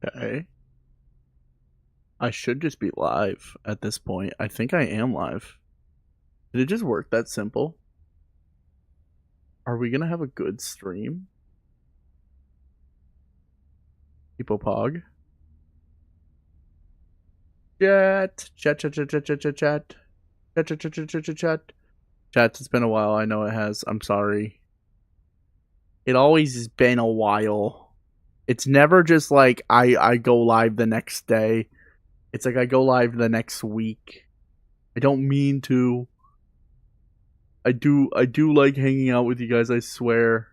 Okay. I should just be live at this point. I think I am live. Did it just work that simple? Are we gonna have a good stream? Hippopog. Chat. Chat, chat, chat, chat, chat, chat, chat. Chat, chat, chat, chat, chat, chat, chat. Chat, it's been a while. I know it has. I'm sorry. It always has been a while. It's never just like I go live the next day. It's like I go live the next week. I don't mean to. I do like hanging out with you guys, I swear.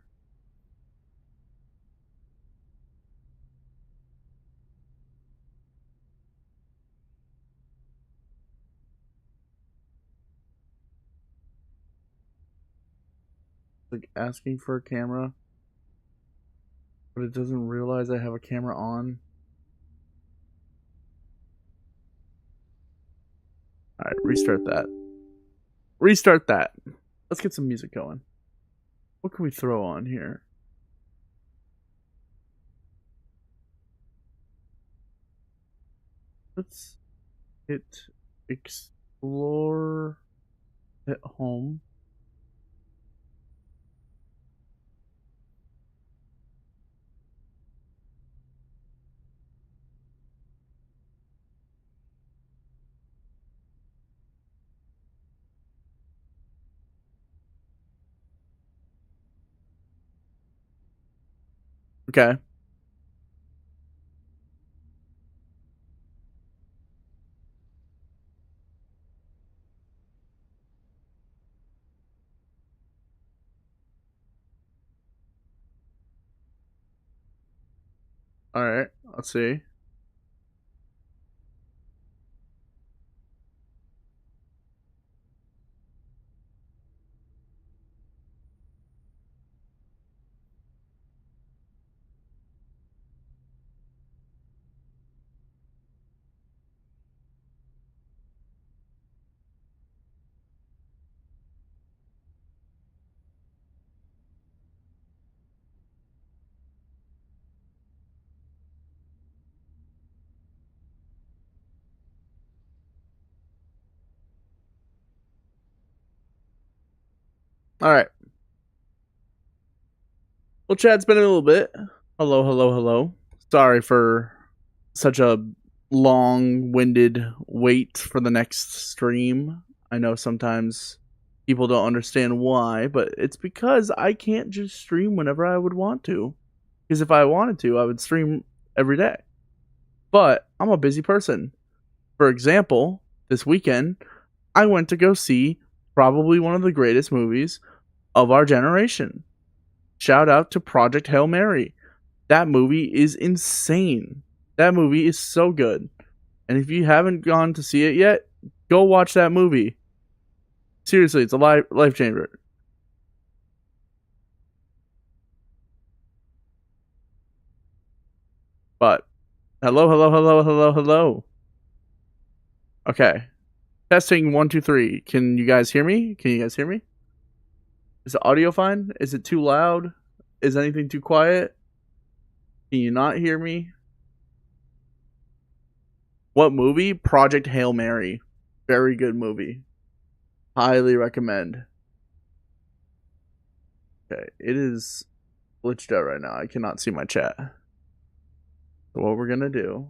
Like asking for a camera, but it doesn't realize I have a camera on. Alright, restart that. Restart that. Let's get some music going. What can we throw on here? Let's hit explore at home. Okay. Alright, let's see. Alright. Well, chat, it's been a little bit. Hello, hello, hello. Sorry for such a long-winded wait for the next stream. I know sometimes people don't understand why, but it's because I can't just stream whenever I would want to. Because if I wanted to, I would stream every day. But I'm a busy person. For example, this weekend, I went to go see probably one of the greatest movies of our generation. Shout out to Project Hail Mary. That movie is insane. That movie is so good. And if you haven't gone to see it yet, go watch that movie. Seriously, it's a life changer. But hello, hello, hello, hello, hello. Okay. Testing 1, 2, 3. Can you guys hear me? Can you guys hear me? Is the audio fine? Is it too loud? Is anything too quiet? Can you not hear me? What movie? Project Hail Mary. Very good movie. Highly recommend. Okay, it is glitched out right now. I cannot see my chat. So what we're gonna do,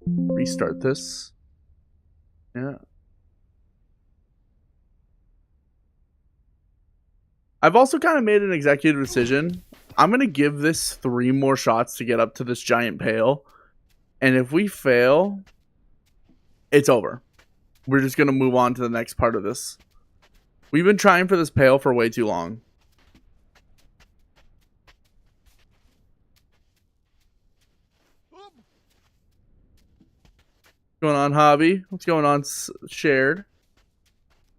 restart this. Yeah. I've also kind of made an executive decision. I'm gonna give this 3 more shots to get up to this giant pail. And if we fail, it's over. We're just gonna move on to the next part of this. We've been trying for this pail for way too long. What's going on, Hobby? What's going on, Shared?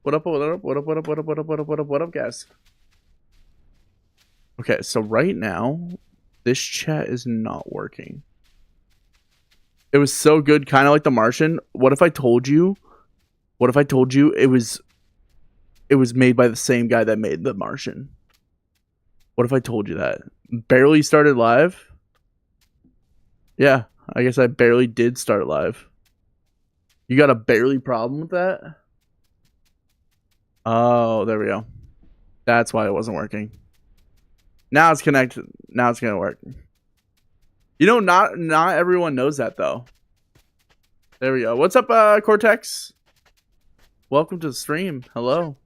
What up, what up, what up, what up, what up, what up, what up, what up, what up, guys? Okay, so right now, this chat is not working. It was so good, kind of like The Martian. What if I told you it was made by the same guy that made The Martian? What if I told you that? Barely started live. Yeah, I guess I barely did start live. You got a barely problem with that? Oh, there we go. That's why it wasn't working. Now it's connected. Now it's gonna work. You know, not everyone knows that though. There we go. What's up, Cortex? Welcome to the stream. Hello.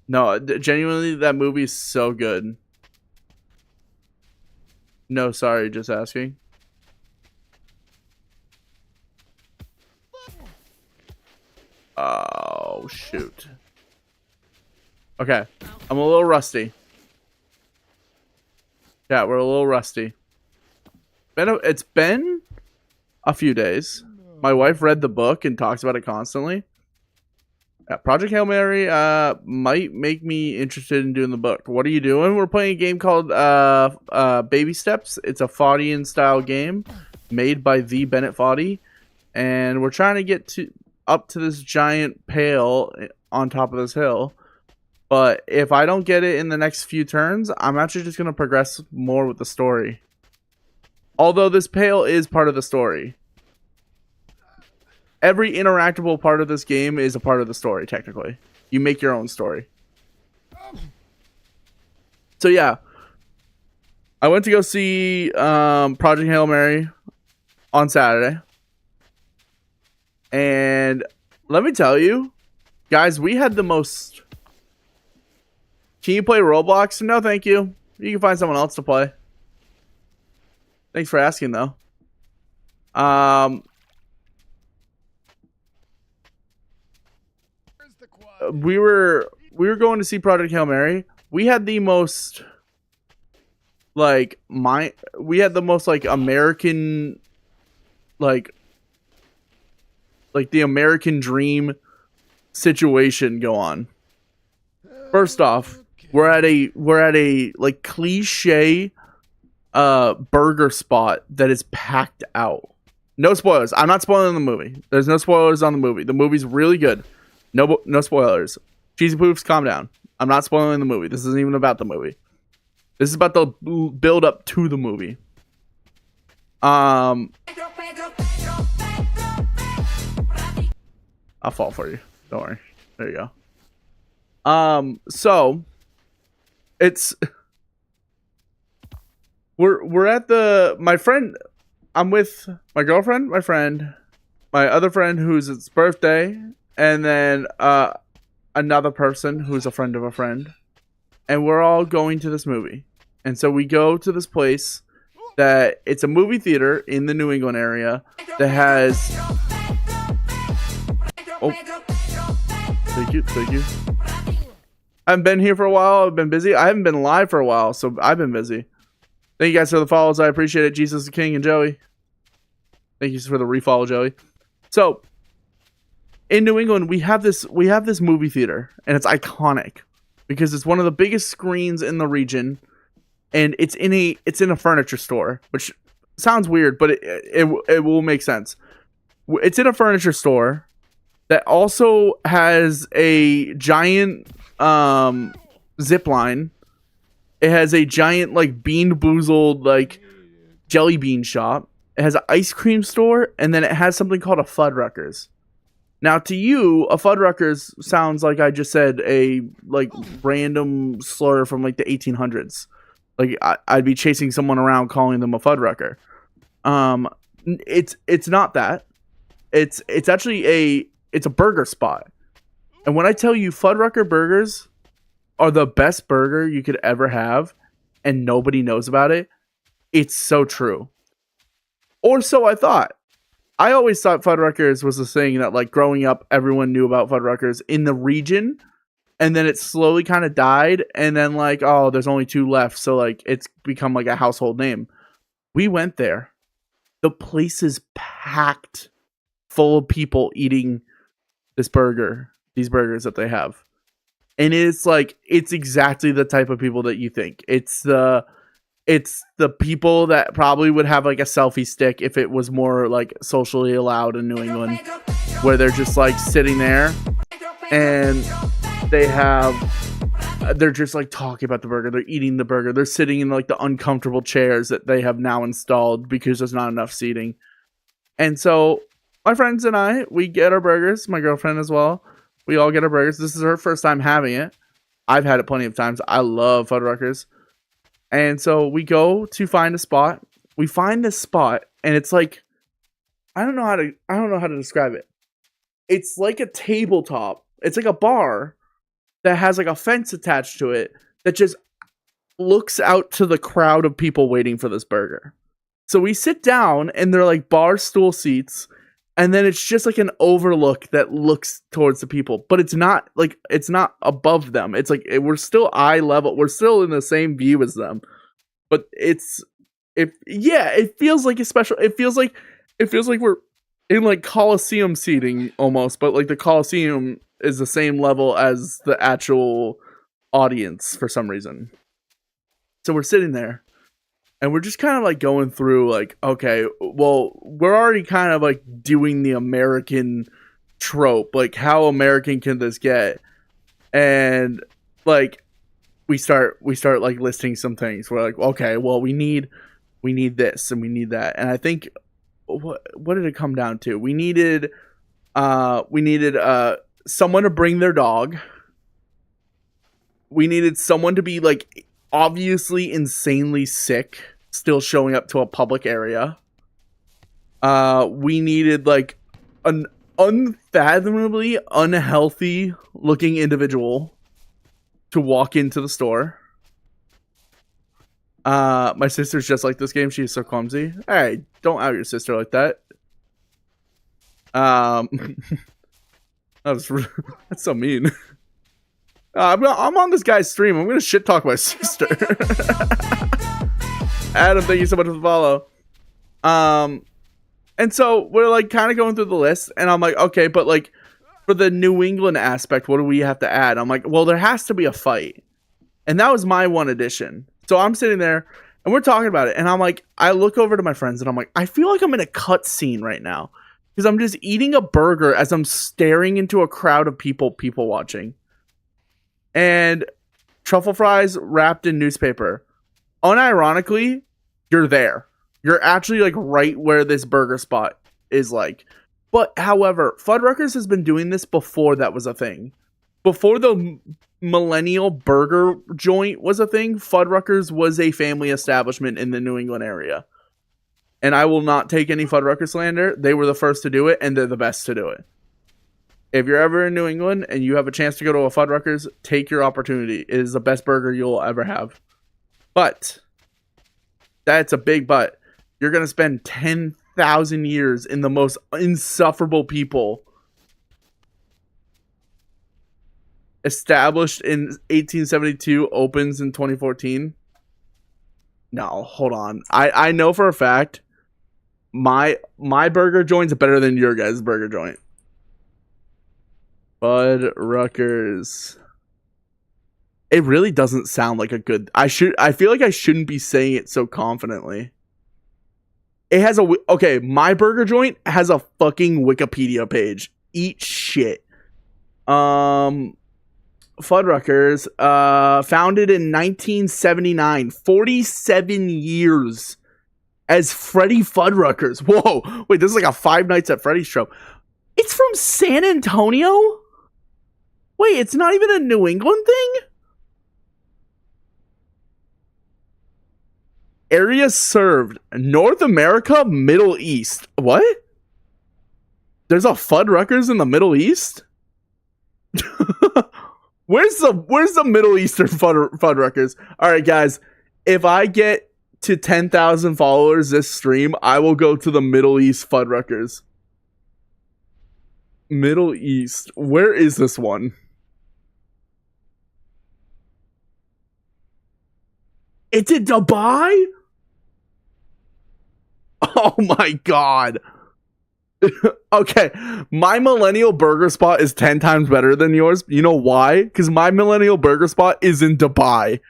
No, genuinely, that movie is so good. No, sorry, just asking. Oh, shoot. Okay, I'm a little rusty. Yeah, we're a little rusty. It's been a few days. My wife read the book and talks about it constantly. Project Hail Mary might make me interested in doing the book. What are you doing? We're playing a game called Baby Steps. It's a Faudian style game made by the Bennett Foddy, and we're trying to get up to this giant pail on top of this hill. But if I don't get it in the next few turns, I'm actually just going to progress more with the story. Although this pail is part of the story. Every interactable part of this game is a part of the story, technically. You make your own story. So yeah. I went to go see Project Hail Mary on Saturday. And let me tell you, guys, we had the most... Can you play Roblox? No, thank you. You can find someone else to play. Thanks for asking, though. We were going to see Project Hail Mary. We had the most American like the American dream situation go on. First off, we're at a like cliche burger spot that is packed out. No spoilers. I'm not spoiling the movie. There's no spoilers on the movie. The movie's really good. No spoilers. Cheesy Poofs, calm down. I'm not spoiling the movie. This isn't even about the movie. This is about the build up to the movie. I'll fall for you. Don't worry. There you go. So it's we're at my friend. I'm with my girlfriend, my friend, my other friend whose it's birthday, and then another person who's a friend of a friend, and we're all going to this movie. And so we go to this place that it's a movie theater in the New England area that has. Oh, thank you. I haven't been here for a while. I've been busy. I haven't been live for a while, so I've been busy. Thank you guys for the follows. I appreciate it. Jesus is King and Joey. Thank you for the refollow, Joey. So, in New England, we have this movie theater, and it's iconic because it's one of the biggest screens in the region, and it's in a furniture store, which sounds weird, but it will make sense. It's in a furniture store that also has a giant zip line. It has a giant like Bean Boozled like jelly bean shop. It has an ice cream store, and then it has something called a Fuddruckers. Now, to you, a Fuddruckers sounds like I just said a like random slur from like the 1800s. Like I'd be chasing someone around calling them a Fuddrucker. It's not that. It's actually it's a burger spot. And when I tell you Fuddrucker burgers are the best burger you could ever have, and nobody knows about it, it's so true. Or so I thought. I always thought Fuddruckers was the thing that, like, growing up, everyone knew about Fuddruckers in the region, and then it slowly kind of died, and then, like, oh, there's only 2 left, so, like, it's become, like, a household name. We went there. The place is packed full of people eating these burgers that they have. And it's, like, it's exactly the type of people that you think. It's the people that probably would have like a selfie stick if it was more like socially allowed in New England, where they're just like sitting there and they have they're just like talking about the burger. They're eating the burger. They're sitting in like the uncomfortable chairs that they have now installed because there's not enough seating. And so my friends and I, we get our burgers. My girlfriend as well. We all get our burgers. This is her first time having it. I've had it plenty of times. I love Fuddruckers. And so we go to find a spot. We find this spot, and it's like, I don't know how to describe it. It's like a tabletop. It's like a bar that has like a fence attached to it that just looks out to the crowd of people waiting for this burger. So we sit down, and they're like bar stool seats, and then it's just like an overlook that looks towards the people, but it's not above them. It's like we're still eye level. We're still in the same view as them, but it feels like a special. It feels like we're in like Coliseum seating almost, but like the Coliseum is the same level as the actual audience for some reason. So we're sitting there, and we're just kind of like going through like, okay, well, we're already kind of like doing the American trope. Like, how American can this get? And like, we start like listing some things. We're like, okay, well, we need this and we need that. And I think, what did it come down to? We needed someone to bring their dog. We needed someone to be like obviously insanely sick, still showing up to a public area. We needed like an unfathomably unhealthy looking individual to walk into the store. My sister's just like this game. She's so clumsy. Hey, don't out your sister like that. That's so mean. I'm on this guy's stream. I'm gonna shit talk my sister. Adam, thank you so much for the follow. And so we're like kind of going through the list, and I'm like, okay, but like for the New England aspect, what do we have to add? I'm like, well, there has to be a fight, and that was my one addition. So I'm sitting there, and we're talking about it, and I'm like, I look over to my friends, and I'm like, I feel like I'm in a cut scene right now because I'm just eating a burger as I'm staring into a crowd of people watching. And truffle fries wrapped in newspaper. Unironically, you're there. You're actually like right where this burger spot is like. But however, Fuddruckers has been doing this before that was a thing. Before the millennial burger joint was a thing, Fuddruckers was a family establishment in the New England area. And I will not take any Fuddrucker slander. They were the first to do it, and they're the best to do it. If you're ever in New England and you have a chance to go to a Fuddruckers, take your opportunity. It is the best burger you'll ever have. But that's a big but. You're going to spend 10,000 years in the most insufferable people. Established in 1872, opens in 2014. No, hold on. I know for a fact my burger joint's better than your guys' burger joint. Fuddruckers. It really doesn't sound like a good. I feel like I shouldn't be saying it so confidently. It has okay. My burger joint has a fucking Wikipedia page. Eat shit. Fuddruckers, founded in 1979, 47 years as Freddy Fuddruckers. Whoa, wait, this is like a Five Nights at Freddy's show. It's from San Antonio? Wait, it's not even a New England thing? Area served: North America, Middle East. What? There's a Fuddruckers in the Middle East? Where's the Middle Eastern Fuddruckers? All right, guys. If I get to 10,000 followers this stream, I will go to the Middle East Fuddruckers. Middle East. Where is this one? It's in Dubai? Oh my god. Okay, my millennial burger spot is 10 times better than yours. You know why? Because my millennial burger spot is in Dubai.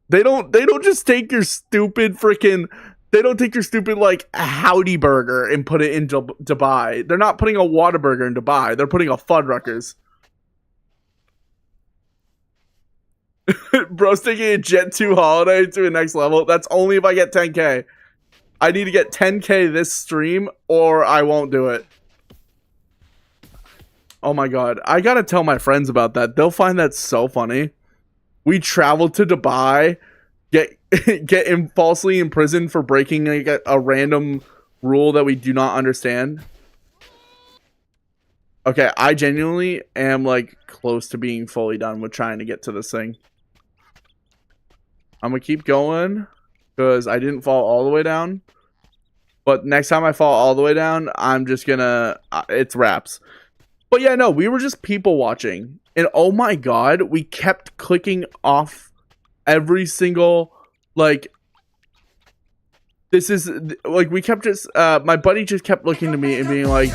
They don't just take your stupid freaking. They don't take your stupid like Howdy Burger and put it in Dubai. They're not putting a Whataburger in Dubai. They're putting a Fuddruckers. Bro's taking a Jet 2 holiday to a next level. That's only if I get 10k. I need to get 10k this stream or I won't do it. Oh my god. I gotta tell my friends about that. They'll find that so funny. We traveled to Dubai, get falsely imprisoned for breaking a random rule that we do not understand. Okay, I genuinely am like close to being fully done with trying to get to this thing. I'm gonna keep going because I didn't fall all the way down. But next time I fall all the way down, I'm just gonna it's wraps. But yeah, no, we were just people watching. And oh my god, we kept clicking off every single like this is like we kept just my buddy just kept looking to me and being like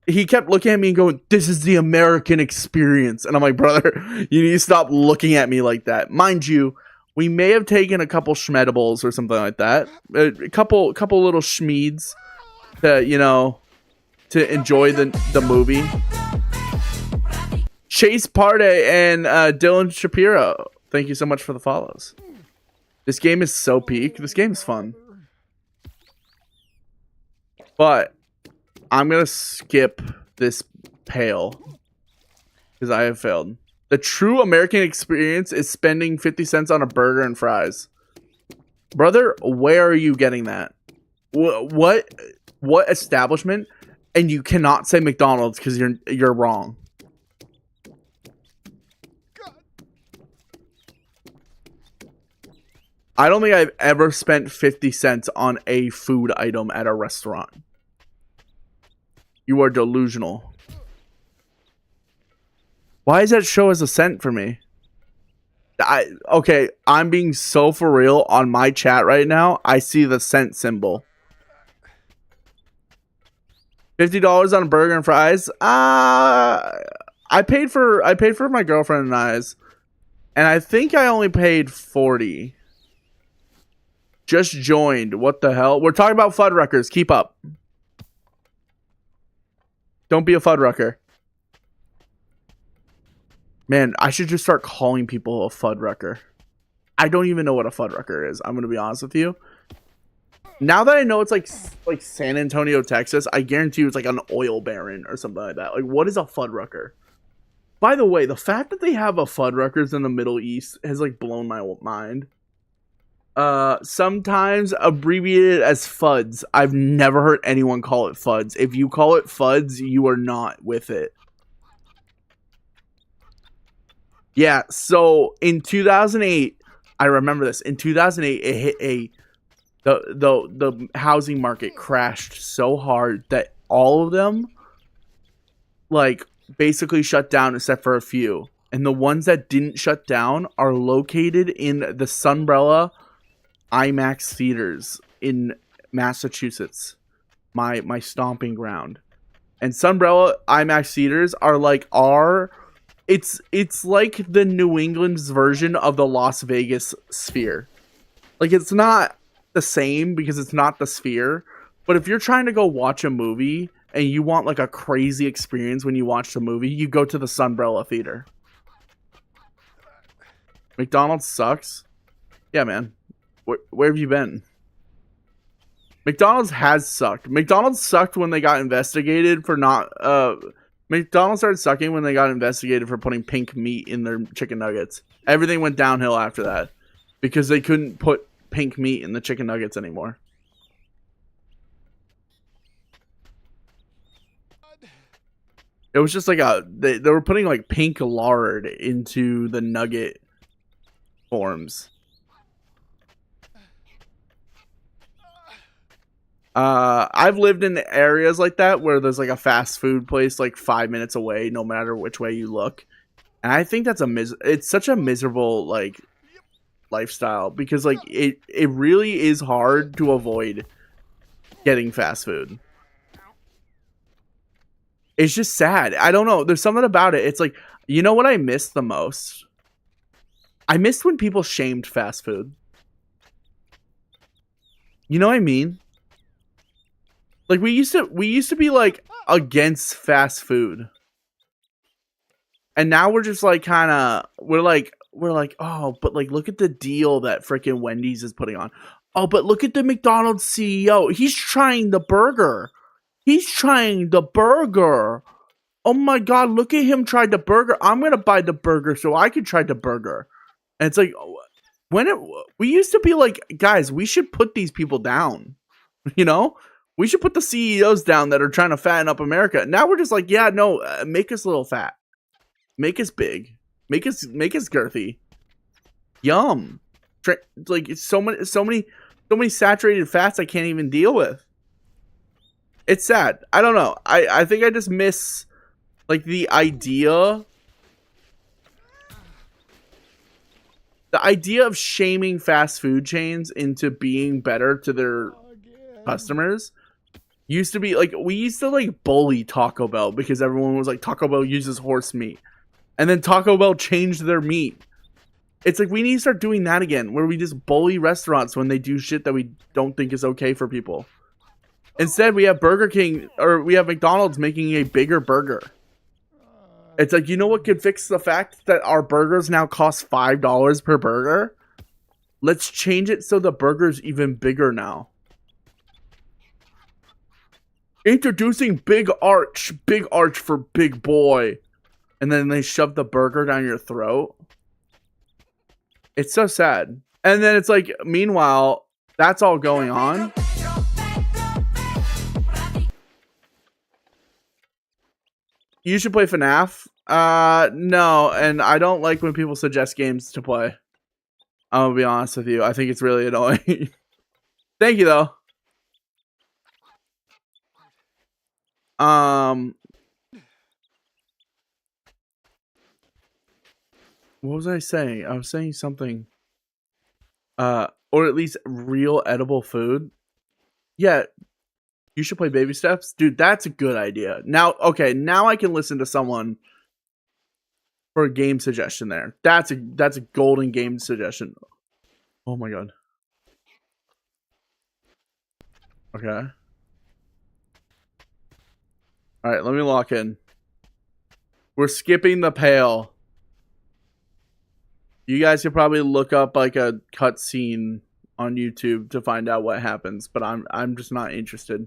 he kept looking at me and going, "This is the American experience." And I'm like, "Brother, you need to stop looking at me like that." Mind you, we may have taken a couple schmedibles or something like that. A couple little schmeeds to, you know, to enjoy the movie. Chase Parday and Dylan Shapiro, thank you so much for the follows. This game is so peak. This game is fun. But I'm going to skip this pail because I have failed. The true American experience is spending 50 cents on a burger and fries. Brother, where are you getting that? What establishment? And you cannot say McDonald's because you're wrong. I don't think I've ever spent 50 cents on a food item at a restaurant. You are delusional. Why does that show as a cent for me? Okay, I'm being so for real on my chat right now. I see the cent symbol. $50 on a burger and fries. I paid for my girlfriend and I's, and I think I only paid 40. Just joined. What the hell? We're talking about Fuddruckers. Keep up. Don't be a Fuddrucker. Man, I should just start calling people a Fuddrucker. I don't even know what a Fuddrucker is. I'm going to be honest with you. Now that I know it's like San Antonio, Texas, I guarantee you it's like an oil baron or something like that. Like, what is a Fuddrucker? By the way, the fact that they have a Fuddruckers in the Middle East has like blown my mind. Sometimes abbreviated as FUDs. I've never heard anyone call it FUDs. If you call it FUDs, you are not with it. Yeah, so in 2008, I remember this. In 2008, it hit the housing market crashed so hard that all of them like basically shut down except for a few. And the ones that didn't shut down are located in the Sunbrella IMAX theaters in Massachusetts, my stomping ground. And Sunbrella IMAX theaters are like it's like the New England's version of the Las Vegas Sphere. Like, it's not the same because it's not the Sphere, but if you're trying to go watch a movie and you want like a crazy experience when you watch the movie, you go to the Sunbrella theater. McDonald's sucks. Yeah, man. Where have you been? McDonald's has sucked. McDonald's sucked when they got investigated for not McDonald's started sucking when they got investigated for putting pink meat in their chicken nuggets. Everything went downhill after that because they couldn't put pink meat in the chicken nuggets anymore. It was just like they were putting like pink lard into the nugget forms. I've lived in areas like that where there's like a fast food place like 5 minutes away, no matter which way you look. And I think that's it's such a miserable like lifestyle because like it really is hard to avoid getting fast food. It's just sad. I don't know. There's something about it. It's like, you know what I miss the most? I missed when people shamed fast food. You know what I mean? Like we used to be like against fast food. And now we're just like we're like, oh, but like look at the deal that freaking Wendy's is putting on. Oh, but look at the McDonald's CEO. He's trying the burger. He's trying the burger. Oh my god, look at him try the burger. I'm gonna buy the burger so I can try the burger. And it's like, we used to be like, guys, we should put these people down. You know, we should put the CEOs down that are trying to fatten up America. Now we're just like, yeah, no, make us a little fat, make us big, make us girthy. Yum. Like it's so many saturated fats I can't even deal with. It's sad. I don't know. I think I just miss like the idea of shaming fast food chains into being better to their customers. Used to be like, we used to like bully Taco Bell because everyone was like, Taco Bell uses horse meat, and then Taco Bell changed their meat. It's like we need to start doing that again, where we just bully restaurants when they do shit that we don't think is okay for people. Instead, we have Burger King, or we have McDonald's making a bigger burger. It's like, you know what could fix the fact that our burgers now cost $5 per burger? Let's change it so the burger's even bigger now. Introducing Big Arch for big boy. And then they shove the burger down your throat. It's so sad. And then it's like, meanwhile, that's all going on. You should play FNAF. No, and I don't like when people suggest games to play. I'm gonna be honest with you. I think it's really annoying. Thank you, though. What was I saying? I was saying something. Or at least real edible food. Yeah. You should play Baby Steps. Dude, that's a good idea. Now, okay, now I can listen to someone for a game suggestion there. That's a golden game suggestion. Oh my god. Okay. Alright, let me lock in. We're skipping the pale. You guys could probably look up like a cutscene on YouTube to find out what happens, but I'm just not interested.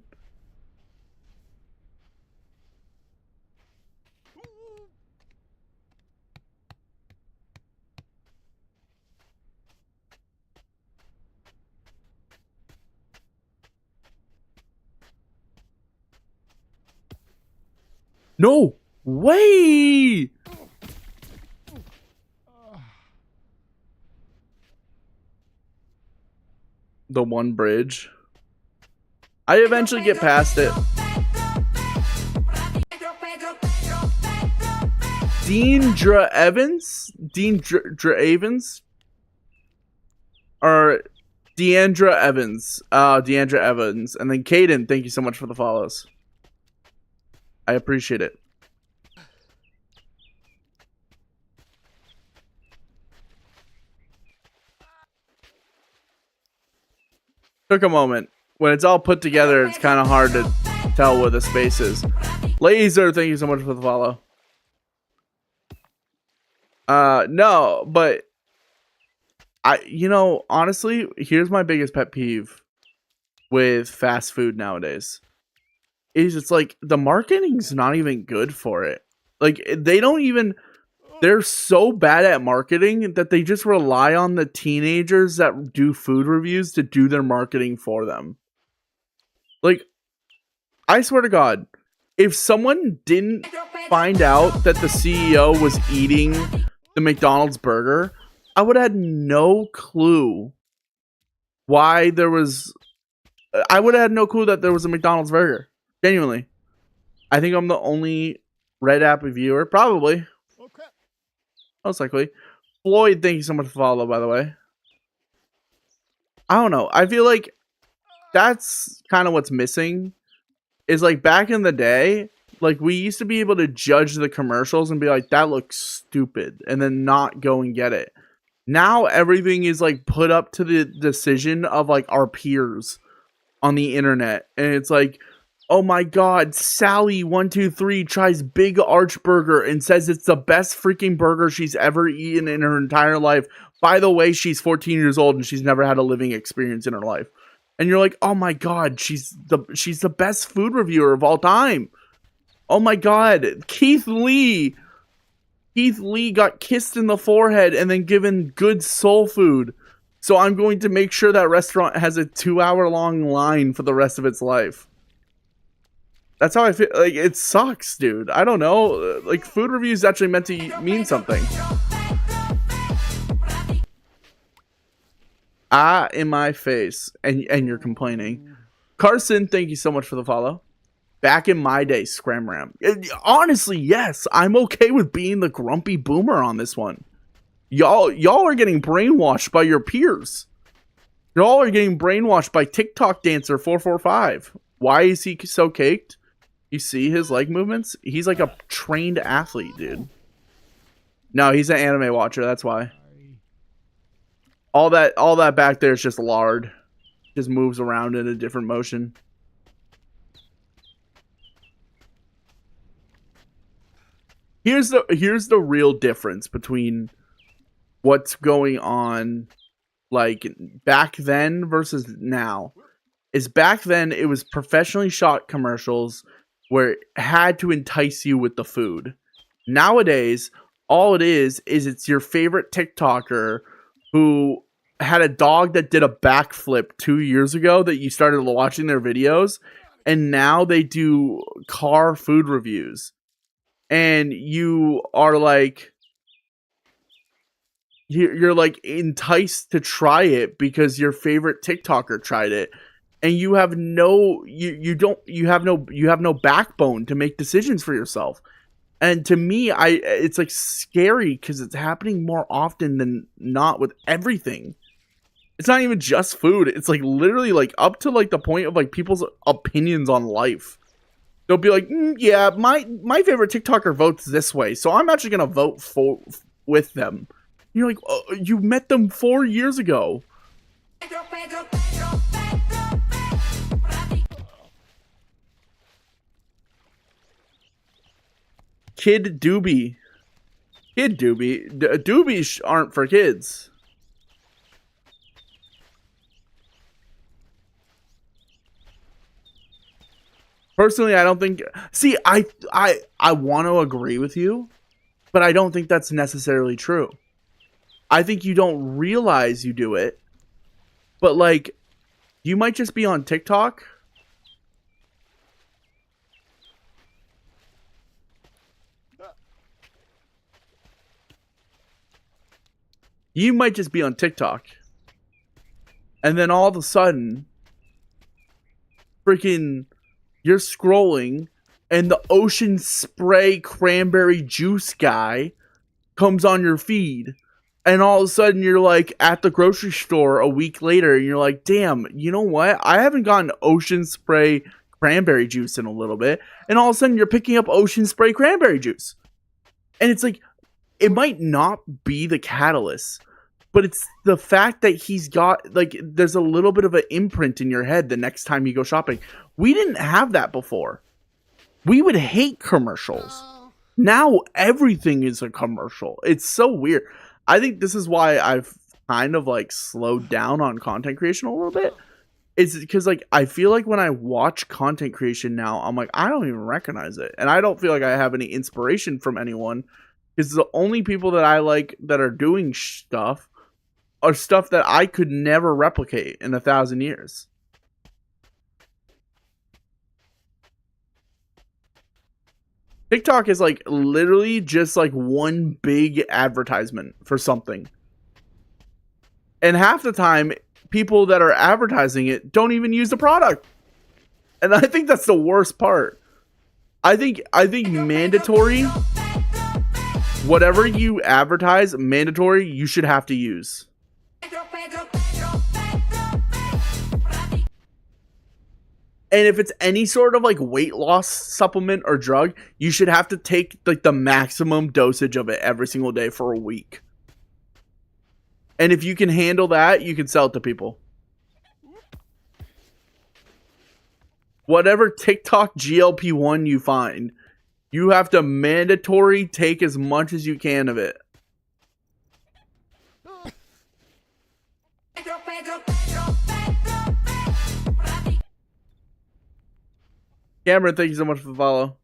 No way! The one bridge. I eventually get past it. Deandra Evans? Deandra Evans? Or Deandra Evans. Deandra Evans. And then Caden, thank you so much for the follows. I appreciate it. Took a moment. When it's all put together, it's kind of hard to tell where the space is. Laser, thank you so much for the follow. No, but honestly, here's my biggest pet peeve with fast food nowadays. Is it's like the marketing's not even good for it. Like they're so bad at marketing that they just rely on the teenagers that do food reviews to do their marketing for them. Like, I swear to God, if someone didn't find out that the CEO was eating the McDonald's burger, I would have had no clue why there was... I would have had no clue that there was a McDonald's burger. Genuinely. I think I'm the only Red App viewer. Probably. Okay. Most likely. Floyd, thank you so much for follow, by the way. I don't know. I feel like that's kind of what's missing. Is like back in the day, like we used to be able to judge the commercials and be like, that looks stupid, and then not go and get it. Now everything is like put up to the decision of like our peers on the internet, and it's like, Oh my god, Sally123 tries Big Arch Burger and says it's the best freaking burger she's ever eaten in her entire life. By the way, she's 14 years old and she's never had a living experience in her life. And you're like, oh my god, she's the best food reviewer of all time. Oh my god, Keith Lee. Keith Lee got kissed in the forehead and then given good soul food. So I'm going to make sure that restaurant has a 2-hour-long line for the rest of its life. That's how I feel. Like, it sucks, dude. I don't know. Like, food reviews actually meant to mean something. In my face. And you're complaining. Carson, thank you so much for the follow. Back in my day, Scramram. Honestly, yes. I'm okay with being the grumpy boomer on this one. Y'all are getting brainwashed by your peers. Y'all are getting brainwashed by TikTok Dancer 445. Why is he so caked? You see his leg movements? He's like a trained athlete, dude. No, he's an anime watcher. That's why. All that back there is just lard. Just moves around in a different motion. Here's the real difference between what's going on, like, back then versus now. Is back then it was professionally shot commercials where it had to entice you with the food. Nowadays, all it is it's your favorite TikToker who had a dog that did a backflip 2 years ago that you started watching their videos, and now they do car food reviews. And you are like, you're like enticed to try it because your favorite TikToker tried it. And you have no backbone to make decisions for yourself. And to me, it's like scary because it's happening more often than not with everything. It's not even just food. It's like literally like up to like the point of like people's opinions on life. They'll be like, yeah, my favorite TikToker votes this way, so I'm actually gonna vote with them. And you're like, oh, you met them 4 years ago. Kid Doobie. Doobies aren't for kids. Personally, I don't think... See, I want to agree with you, but I don't think that's necessarily true. I think you don't realize you do it, but, like, you might just be on TikTok... You might just be on TikTok. And then all of a sudden, freaking, you're scrolling, and the Ocean Spray cranberry juice guy comes on your feed. And all of a sudden, you're like at the grocery store a week later, and you're like, damn, you know what? I haven't gotten Ocean Spray cranberry juice in a little bit. And all of a sudden, you're picking up Ocean Spray cranberry juice. And it's like, it might not be the catalyst, but it's the fact that he's got, like, there's a little bit of an imprint in your head the next time you go shopping. We didn't have that before. We would hate commercials. Now everything is a commercial. It's so weird. I think this is why I've kind of, like, slowed down on content creation a little bit. It's because, like, I feel like when I watch content creation now, I'm like, I don't even recognize it. And I don't feel like I have any inspiration from anyone. Because the only people that I like that are doing stuff are stuff that I could never replicate in 1,000 years. TikTok is like literally just like one big advertisement for something. And half the time, people that are advertising it don't even use the product. And I think that's the worst part. I think mandatory, whatever you advertise, mandatory, you should have to use. And if it's any sort of like weight loss supplement or drug, you should have to take like the maximum dosage of it every single day for a week. And if you can handle that, you can sell it to people. whatever TikTok GLP-1 you find, you have to mandatory take as much as you can of it. Cameron, thank you so much for the follow.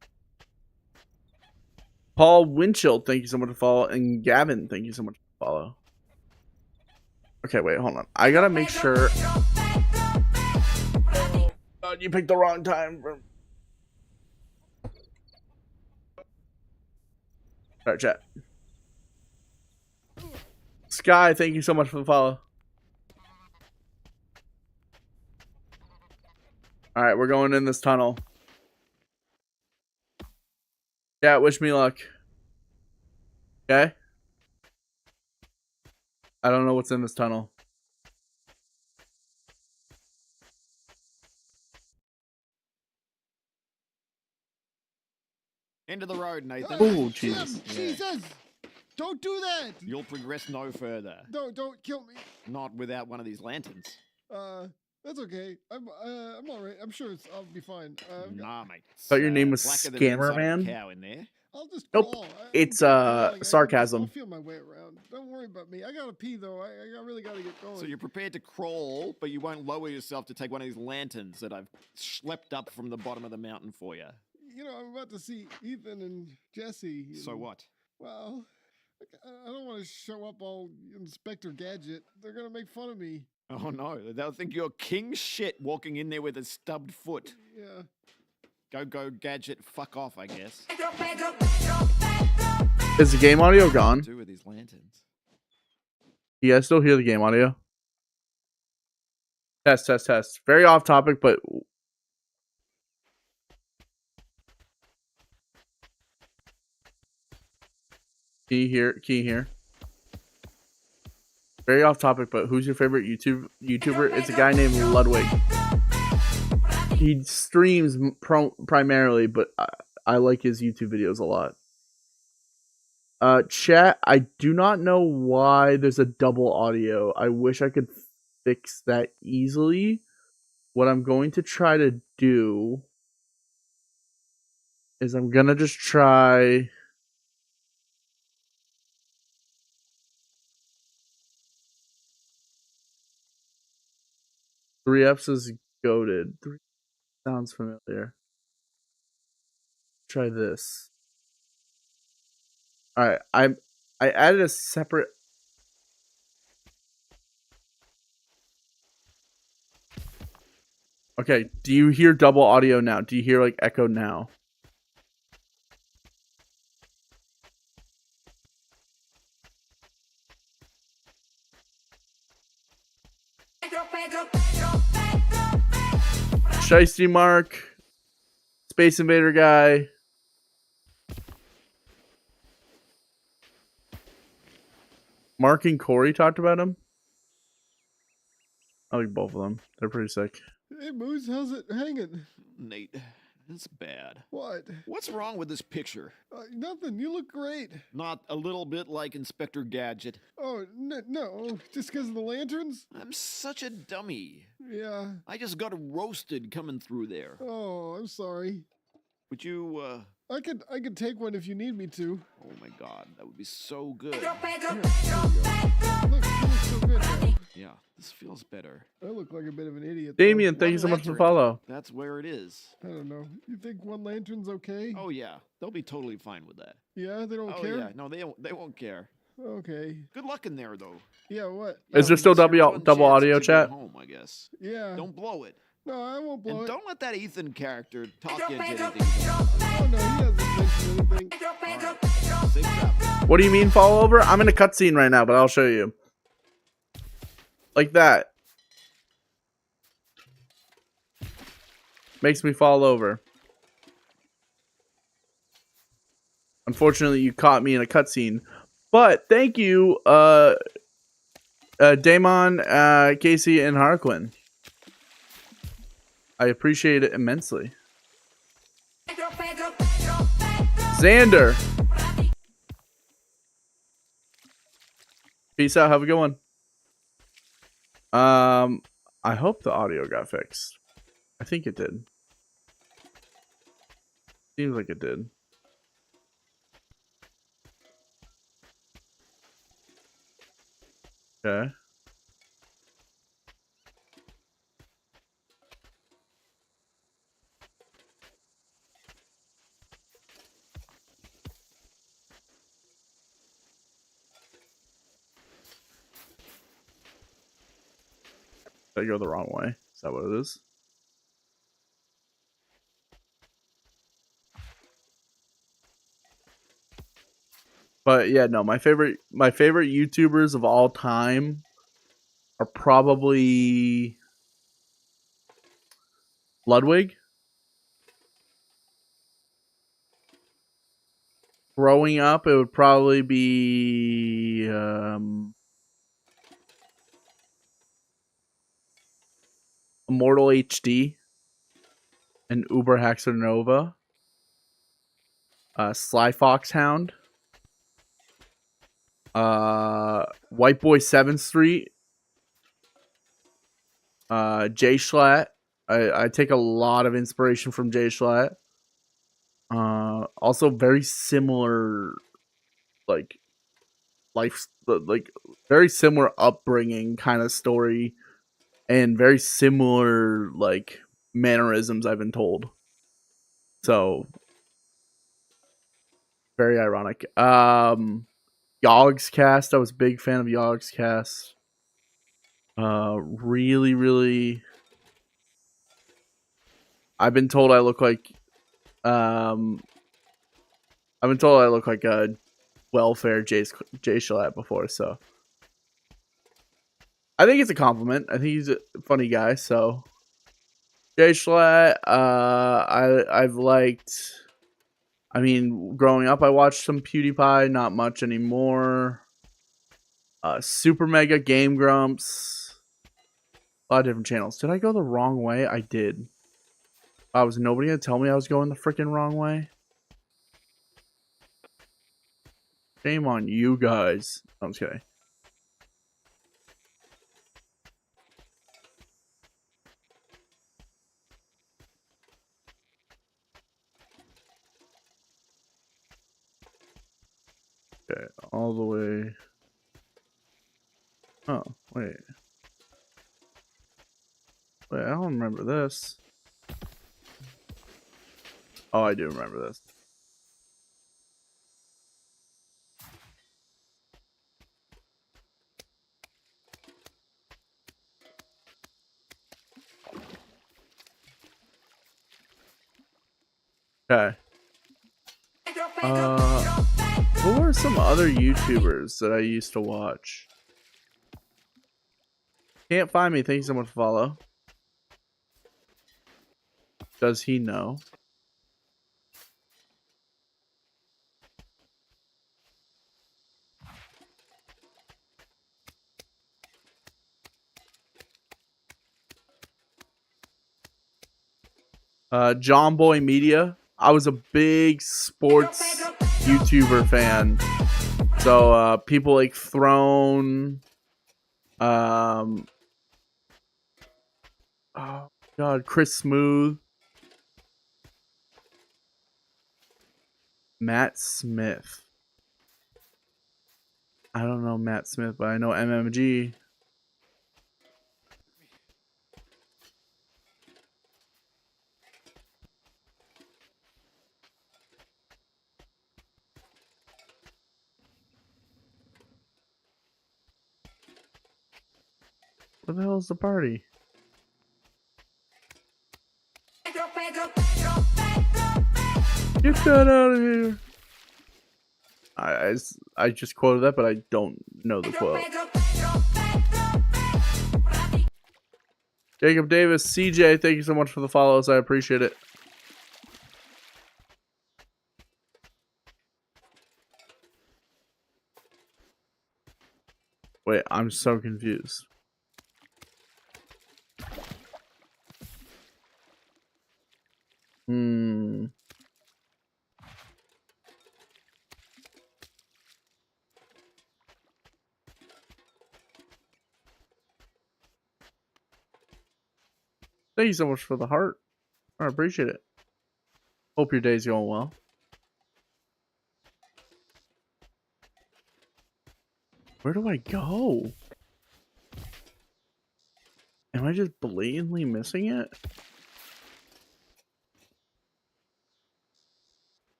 Paul Winchell, thank you so much for the follow. And Gavin, thank you so much for the follow. Okay, wait, hold on. I gotta make sure. Oh, you picked the wrong time. Alright, chat. Sky, thank you so much for the follow. Alright, we're going in this tunnel. Yeah, wish me luck. Okay? I don't know what's in this tunnel. End of the road, Nathan. Oh, Jesus. Jesus! Don't do that! You'll progress no further. Don't kill me. Not without one of these lanterns. That's okay. I'm all right. I'm sure I'll be fine. Nah, mate. Thought your name was blacker than Scammer inside of a Man? cow in there. I'll just Nope. crawl. It's, I'll sarcasm. feel my way around. Don't worry about me. I gotta pee though. I really gotta get going. So you're prepared to crawl, but you won't lower yourself to take one of these lanterns that I've schlepped up from the bottom of the mountain for you. You know, I'm about to see Ethan and Jesse. So and- what? Well, I don't want to show up all Inspector Gadget. They're gonna make fun of me. Oh no, they'll think you're king shit walking in there with a stubbed foot. Yeah. Go, gadget, fuck off, I guess. Is the game audio gone? What do with these lanterns? You guys still hear the game audio? Test, test, test. Very off topic, but can you hear? Very off topic, but who's your favorite YouTuber? It's a guy named Ludwig. He streams primarily, but I like his YouTube videos a lot. Chat, I do not know why there's a double audio. I wish I could fix that easily. What I'm going to try to do is I'm gonna just try. Three F's is goated. Sounds familiar. Try this. Alright, I added a separate. Okay, do you hear double audio now? Do you hear like echo now? Shiesty Mark, Space Invader guy. Mark and Corey talked about him. I like both of them. They're pretty sick. Hey Moose, how's it hanging? Nate, it's bad. What? What's wrong with this picture? Nothing. You look great. Not a little bit like Inspector Gadget. Oh no, just because of the lanterns? I'm such a dummy. Yeah. I just got roasted coming through there. Oh, I'm sorry. Would you, I could take one if you need me to. oh my god, that would be so good. Here, there you go. Look, you look so good now. Yeah, this feels better. I look like a bit of an idiot. though. Damien, thank you so much for the follow. That's where it is. I don't know. You think one lantern's okay? Oh yeah, they'll be totally fine with that. Yeah, they don't Oh care? yeah, no, they won't care. Okay. Good luck in there though. Yeah, what? Is there Yeah, still it's your one double chance audio to get chat? Home, I guess. Yeah. Don't blow it. No, I won't blow And it. don't let that Ethan character talk you into anything. Oh no, he hasn't mentioned anything. Alright, safe travel. What do you mean fall over? I'm in a cutscene right now, but I'll show you. Like that. Makes me fall over. Unfortunately, you caught me in a cutscene. But thank you, Damon, Casey, and Harlequin. I appreciate it immensely. Xander. Peace out. Have a good one. I hope the audio got fixed. I think it did. Seems like it did. Okay. Did I go the wrong way? Is that what it is? But yeah, no, my favorite YouTubers of all time are probably Ludwig. Growing up, it would probably be Immortal HD and Uber Haxer Nova, Sly Fox Hound, White Boy 7th Street, Jay Schlatt. I take a lot of inspiration from Jay Schlatt. Also very similar, like very similar upbringing kind of story, and very similar like mannerisms I've been told. So very ironic. Yogscast, I was a big fan of Yogscast. Really, I've been told I look like a welfare Jay Schlatt before, so I think it's a compliment. I think he's a funny guy. So Jay Schlatt, I've liked. I mean, growing up, I watched some PewDiePie. Not much anymore. Super Mega Game Grumps. A lot of different channels. Did I go the wrong way? I did. Was nobody gonna tell me I was going the freaking wrong way? Shame on you guys. I'm just kidding. Okay, all the way. Oh, wait. Wait, I don't remember this. Oh, I do remember this. Okay. Who are some other YouTubers that I used to watch? Can't find me. Thank you so much for follow. Does he know? John Boy Media. I was a big sports YouTuber fan. So people like Throne. Oh God, Chris Smooth. Matt Smith. I don't know Matt Smith, but I know MMG. Where the hell is the party? Get that out of here. I just quoted that, but I don't know the quote. Jacob Davis, CJ, thank you so much for the follows. I appreciate it. Wait, I'm so confused. Thank you so much for the heart. I appreciate it. Hope your day's going well. Where do I go? Am I just blatantly missing it?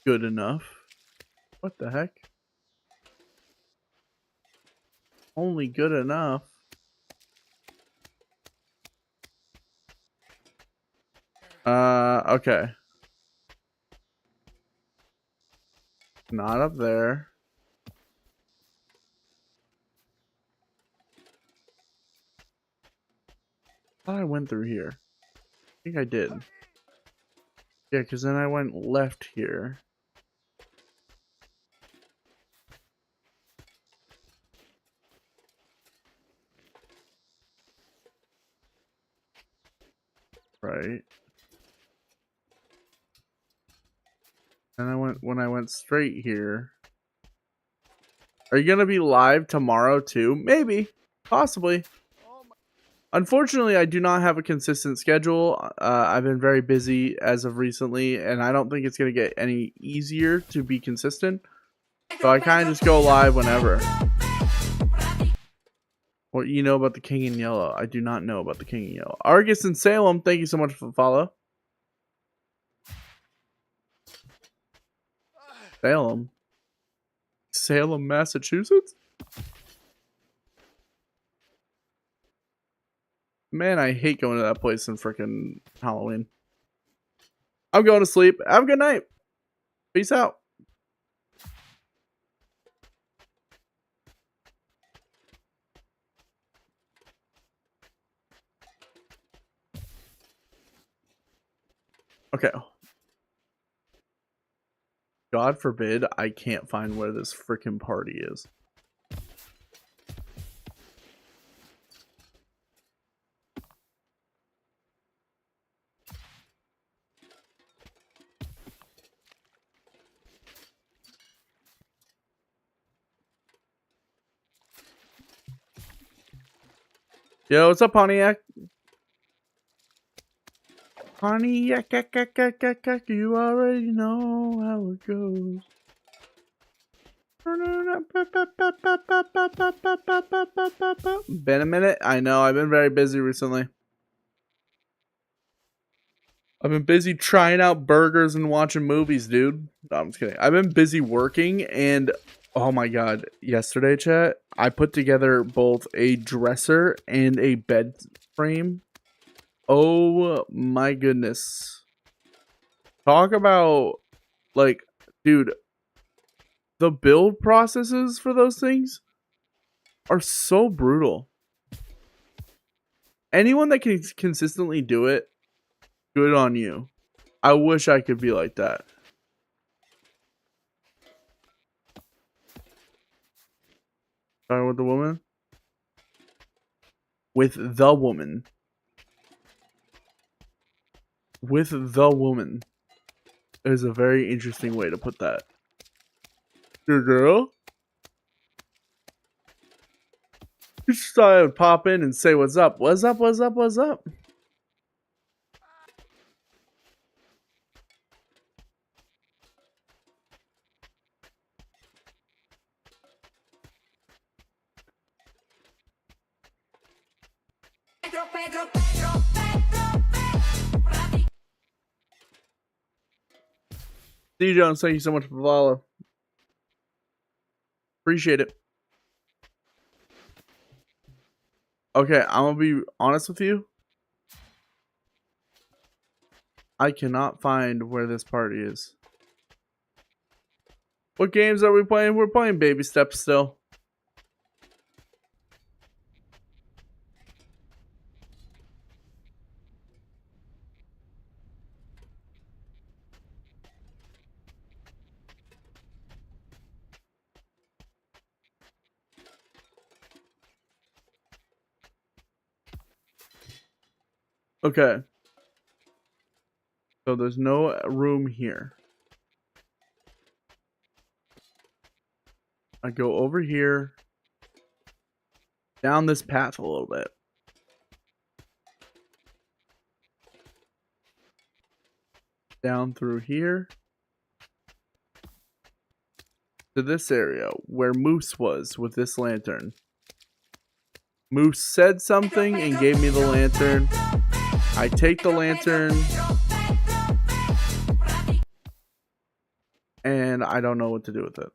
Good enough. What the heck? Only good enough. Okay. Not up there. I thought I went through here. I think I did. Yeah, because then I went left here. Right. And when I went straight here. Are you gonna be live tomorrow too? Maybe. Possibly. Unfortunately, I do not have a consistent schedule. I've been very busy as of recently, and I don't think it's gonna get any easier to be consistent. So I kind of just go live whenever. What you know about the King in Yellow? I do not know about the King in Yellow. Argus in Salem, thank you so much for the follow. Salem, Massachusetts? Man, I hate going to that place in frickin' Halloween. I'm going to sleep. Have a good night. Peace out. Okay. God forbid I can't find where this frickin' party is. Yo, what's up, Pontiac? Pontiac, you already know how it goes. Been a minute? I know, I've been very busy recently. I've been busy trying out burgers and watching movies, dude. No, I'm just kidding. I've been busy working and oh my god, yesterday, chat, I put together both a dresser and a bed frame. Oh my goodness. Talk about, like, dude, the build processes for those things are so brutal. Anyone that can consistently do it, good on you. I wish I could be like that. Starting with the woman? With the woman. With the woman is a very interesting way to put that. Your girl? You just thought I would pop in and say what's up. What's up, what's up, what's up? D Jones, thank you so much for the follow. Appreciate it. Okay, I'm gonna be honest with you. I cannot find where this party is. What games are we playing? We're playing Baby Steps still. Okay. So there's no room here. I go over here. Down this path a little bit. down through here to this area where Moose was with this lantern. Moose said something and gave me the lantern. I take the lantern and I don't know what to do with it.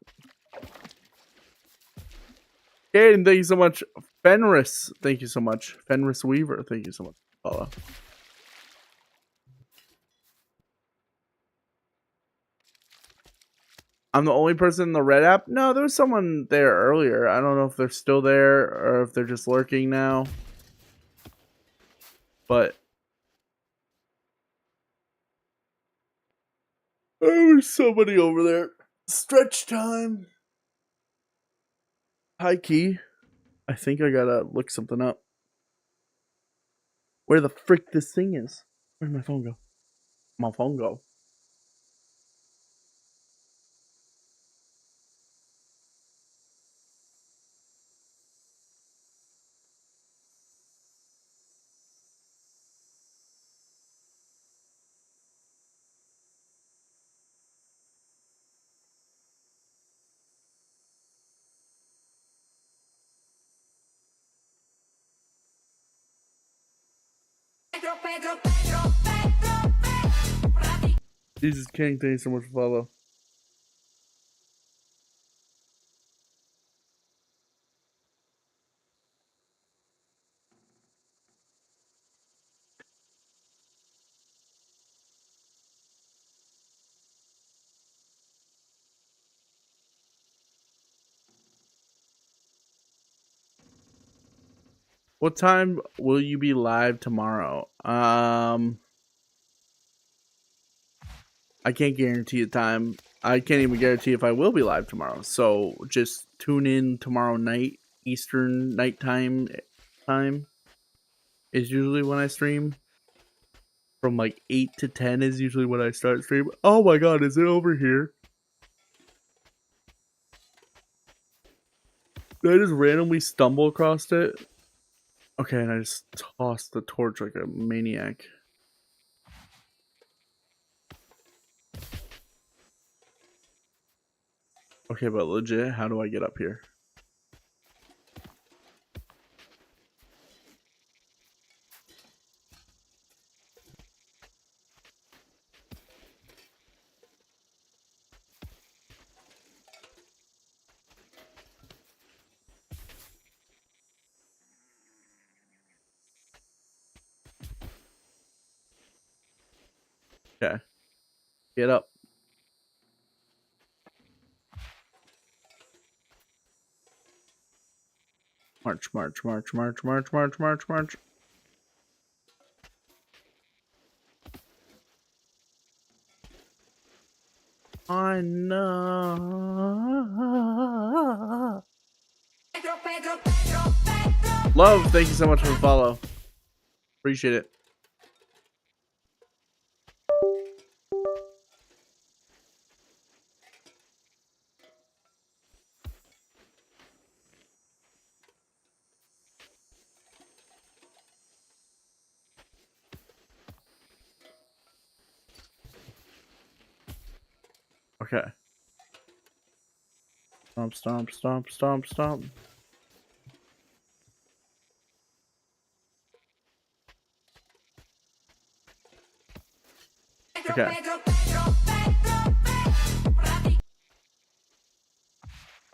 Aiden, thank you so much. Fenris, thank you so much. Fenris Weaver, thank you so much. Follow. I'm the only person in the red app? No, there was someone there earlier. I don't know if they're still there or if they're just lurking now. But there was somebody over there. Stretch time. Hi, Key. I think I gotta look something up. Where the frick this thing is? Where'd my phone go? My phone go. Jesus King, thank you so much for follow. What time will you be live tomorrow? I can't guarantee a time. I can't even guarantee if I will be live tomorrow. So just tune in tomorrow night, Eastern nighttime time is usually when I stream. From like 8 to 10 is usually when I start stream. Oh my god, is it over here? Did I just randomly stumble across it? Okay, and I just tossed the torch like a maniac. Okay, but legit, how do I get up here? Okay. Get up. March, march, march, march, march, march, march, march. I know. Love, thank you so much for the follow. Appreciate it. Okay. Stomp, stomp, stomp, stomp, stomp. Okay.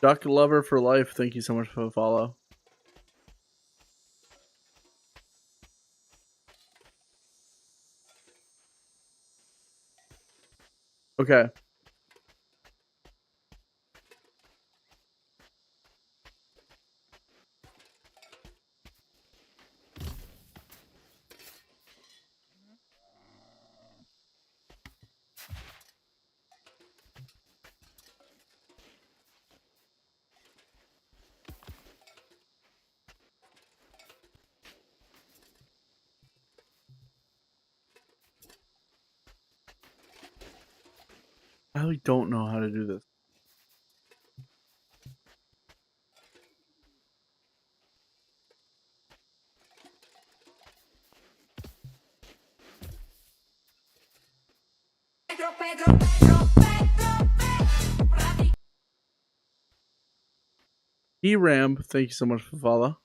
Duck Lover for life, thank you so much for the follow. Okay. I really don't know how to do this. Ram, thank you so much for the follow.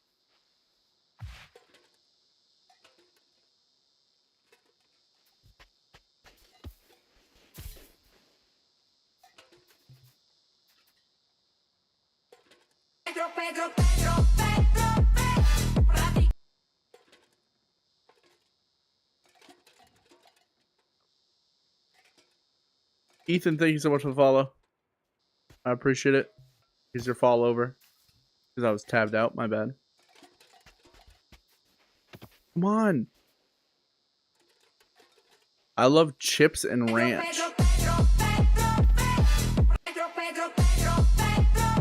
Ethan, thank you so much for the follow. I appreciate it. Here's your follow over. Because I was tabbed out, my bad. Come on. I love chips and ranch.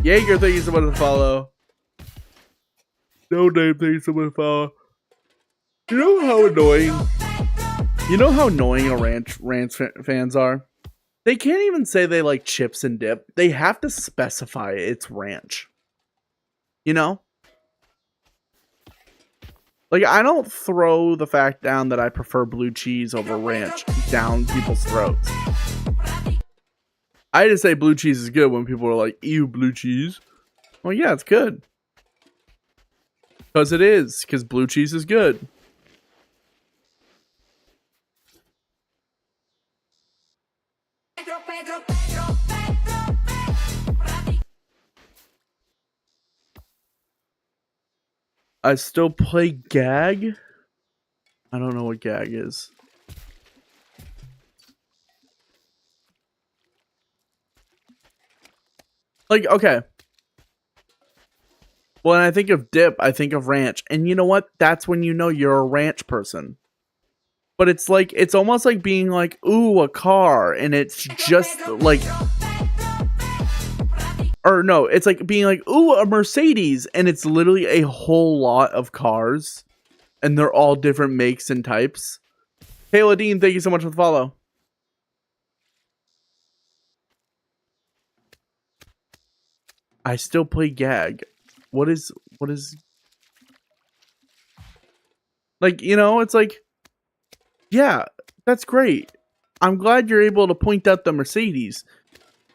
Jaeger, thank you so much for the follow. No name, thank you so much for the follow. You know how annoying? You know how annoying a ranch fans are? They can't even say they like chips and dip. They have to specify it's ranch. You know? Like, I don't throw the fact down that I prefer blue cheese over ranch down people's throats. I just say blue cheese is good when people are like, ew, blue cheese. Well, yeah, it's good. Because it is. Because blue cheese is good. I still play Gag? I don't know what Gag is. Like, okay. When I think of dip, I think of ranch. And you know what? That's when you know you're a ranch person. But it's like, it's almost like being like, ooh, a car. And it's just like... Or no, it's like being like, ooh, a Mercedes. And it's literally a whole lot of cars. And they're all different makes and types. Hey, Ladine, thank you so much for the follow. I still play Gag. What is... Like, you know, it's like... Yeah, that's great. I'm glad you're able to point out the Mercedes.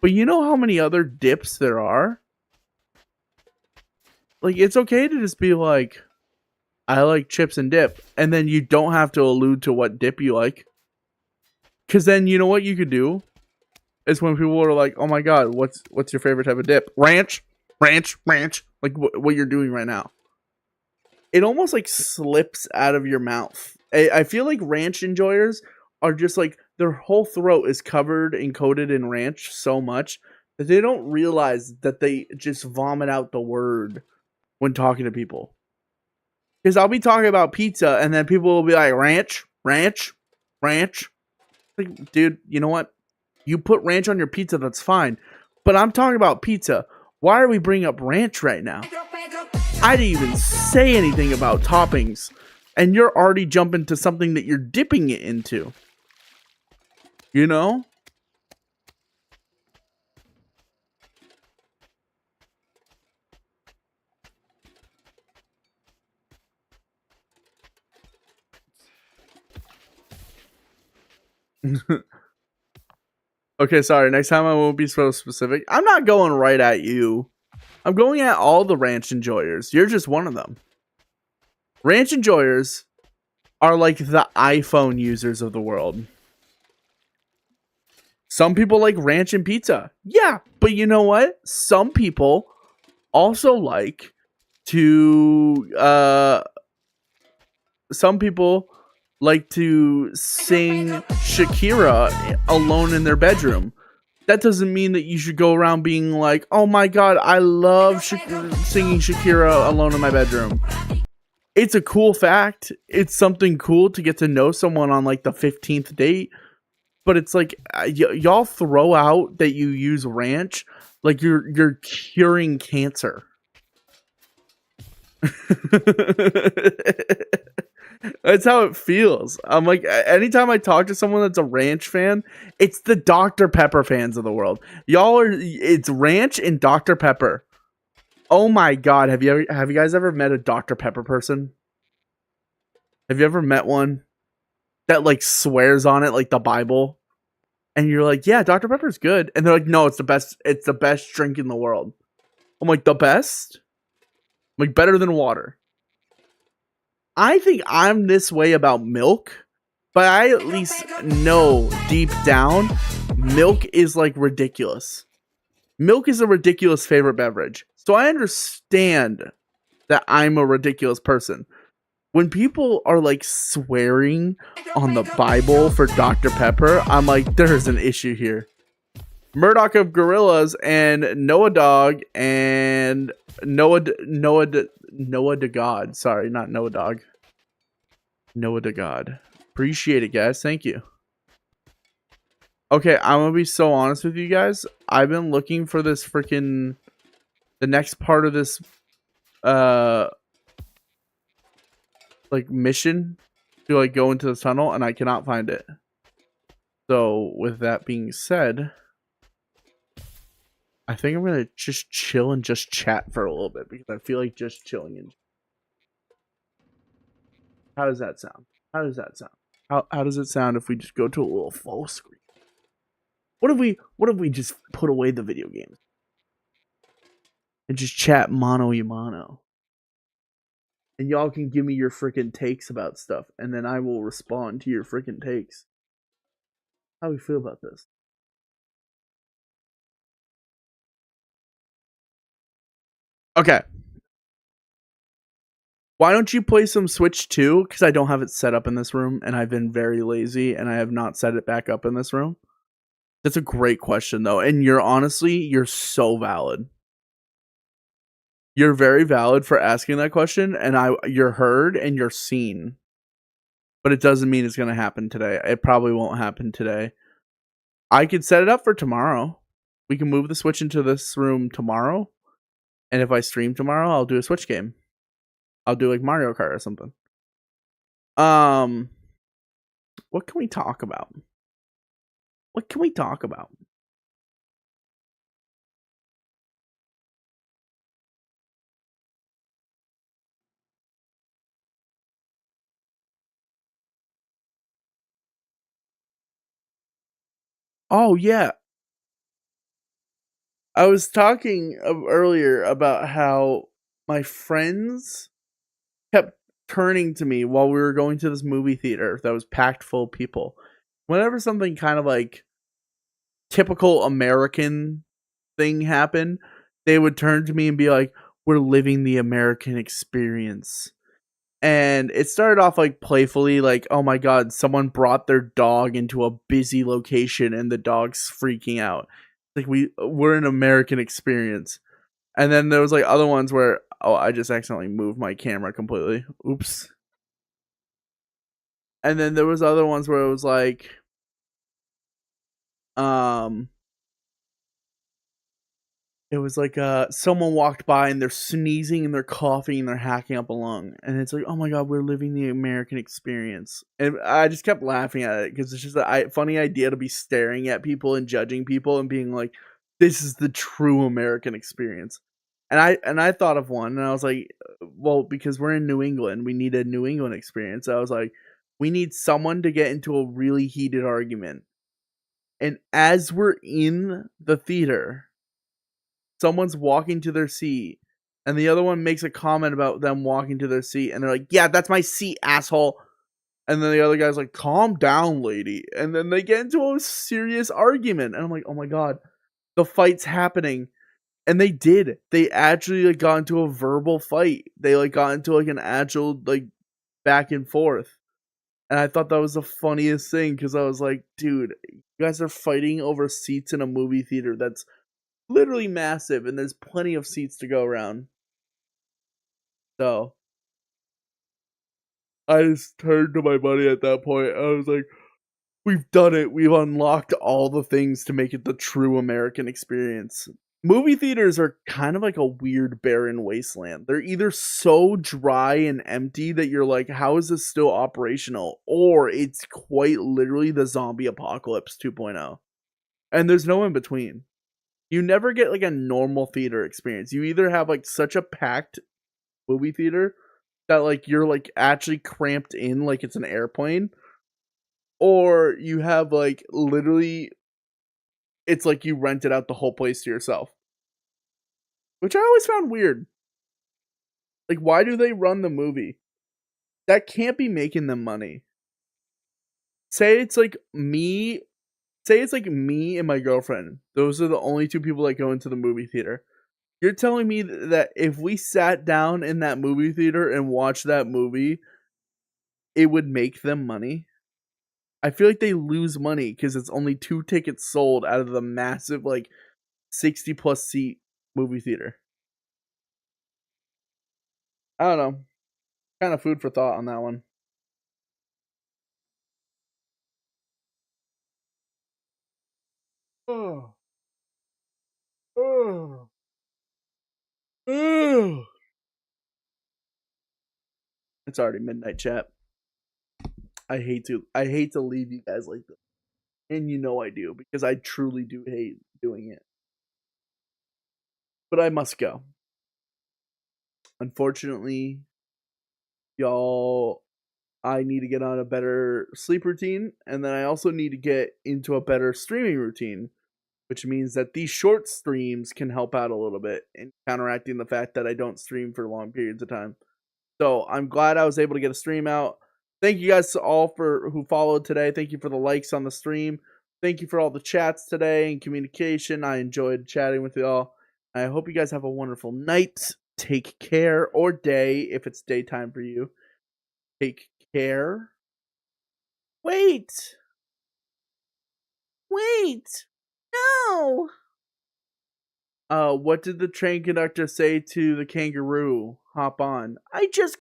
But you know how many other dips there are? Like, it's okay to just be like, I like chips and dip. And then you don't have to allude to what dip you like. Because then, you know what you could do? Is when people are like, oh my god, what's your favorite type of dip? Ranch. Like what you're doing right now. It almost like slips out of your mouth. I feel like ranch enjoyers are just like, their whole throat is covered and coated in ranch so much that they don't realize that they just vomit out the word when talking to people. Because I'll be talking about pizza and then people will be like, ranch. Like, dude, you know what? You put ranch on your pizza, that's fine. But I'm talking about pizza. Why are we bringing up ranch right now? I didn't even say anything about toppings. And you're already jumping to something that you're dipping it into. You know? Okay, sorry. Next time I won't be so specific. I'm not going right at you. I'm going at all the ranch enjoyers. You're just one of them. Ranch enjoyers are like the iPhone users of the world. Some people like ranch and pizza. Yeah, but you know what? Some people also like to... some people like to sing Shakira alone in their bedroom. That doesn't mean that you should go around being like, oh my god, I love singing Shakira alone in my bedroom. It's a cool fact. It's something cool to get to know someone on like the 15th date. But it's like, y'all throw out that you use ranch like you're curing cancer. That's how it feels. I'm like, anytime I talk to someone that's a ranch fan, it's the Dr. Pepper fans of the world. It's ranch and Dr. Pepper. Oh my god, have you guys ever met a Dr. Pepper person? Have you ever met one that like swears on it like the Bible? And you're like, yeah, Dr. Pepper's good. And they're like, no, it's the best drink in the world. I'm like, the best? I'm like, better than water. I think I'm this way about milk, but I at least know deep down, milk is like ridiculous. Milk is a ridiculous favorite beverage. So I understand that I'm a ridiculous person. When people are like swearing on the Bible for Dr. Pepper, I'm like, there's an issue here. Murdoch of Gorillas and Noah Dog and Noah to God. Sorry, not Noah Dog. Noah to God. Appreciate it, guys. Thank you. Okay, I'm gonna be so honest with you guys. I've been looking for this freaking the next part of this like mission to like go into the tunnel, and I cannot find it. So with that being said, I think I'm gonna just chill and just chat for a little bit because I feel like just chilling. And how does that sound? How does that sound? How does it sound if we just go to a little full screen? What if we just put away the video games and just chat mano y mano? And y'all can give me your freaking takes about stuff, and then I will respond to your freaking takes. How do we feel about this? Okay. Why don't you play some Switch 2? Because I don't have it set up in this room, and I've been very lazy, and I have not set it back up in this room. That's a great question, though, and you're so valid. You're very valid for asking that question, and you're heard and you're seen. But it doesn't mean it's going to happen today. It probably won't happen today. I could set it up for tomorrow. We can move the Switch into this room tomorrow. And if I stream tomorrow, I'll do a Switch game. I'll do like Mario Kart or something. What can we talk about? What can we talk about? Oh, yeah. I was talking earlier about how my friends kept turning to me while we were going to this movie theater that was packed full of people. Whenever something kind of like typical American thing happened, they would turn to me and be like, we're living the American experience. And it started off like playfully, like, oh my god, someone brought their dog into a busy location and the dog's freaking out. Like we're an American experience. And then there was like other ones where, oh, I just accidentally moved my camera completely. Oops. And then there was other ones where it was like, it was like someone walked by and they're sneezing and they're coughing and they're hacking up a lung, and it's like, oh my god, we're living the American experience. And I just kept laughing at it because it's just a funny idea to be staring at people and judging people and being like, this is the true American experience. And I thought of one, and I was like, well, because we're in New England, we need a New England experience. I was like, we need someone to get into a really heated argument, and as we're in the theater, someone's walking to their seat and the other one makes a comment about them walking to their seat, and they're like, yeah, that's my seat, asshole. And then the other guy's like, calm down, lady. And then they get into a serious argument, and I'm like, oh my god, the fight's happening. And they did. They actually like got into a verbal fight. They like got into like an actual like back and forth. And I thought that was the funniest thing because I was like, dude, you guys are fighting over seats in a movie theater that's literally massive, and there's plenty of seats to go around. So I just turned to my buddy at that point. I was like, we've done it. We've unlocked all the things to make it the true American experience. Movie theaters are kind of like a weird barren wasteland. They're either so dry and empty that you're like, how is this still operational? Or it's quite literally the zombie apocalypse 2.0. And there's no in between. You never get like a normal theater experience. You either have like such a packed movie theater that like you're like actually cramped in like it's an airplane, or you have like literally it's like you rented out the whole place to yourself. Which I always found weird. Like, why do they run the movie? That can't be making them money. Say it's like me and my girlfriend. Those are the only two people that go into the movie theater. You're telling me that if we sat down in that movie theater and watched that movie, it would make them money? I feel like they lose money because it's only 2 tickets sold out of the massive, like, 60 plus seat movie theater. I don't know. Kind of food for thought on that one. Oh. Oh. Oh. It's already midnight, chat. I hate to leave you guys like this. And you know I do, because I truly do hate doing it. But I must go. Unfortunately, y'all, I need to get on a better sleep routine, and then I also need to get into a better streaming routine, which means that these short streams can help out a little bit in counteracting the fact that I don't stream for long periods of time. So I'm glad I was able to get a stream out. Thank you guys to all for who followed today. Thank you for the likes on the stream. Thank you for all the chats today and communication. I enjoyed chatting with y'all. I hope you guys have a wonderful night. Take care, or day if it's daytime for you. Take care. Wait. No. What did the train conductor say to the kangaroo? Hop on. I just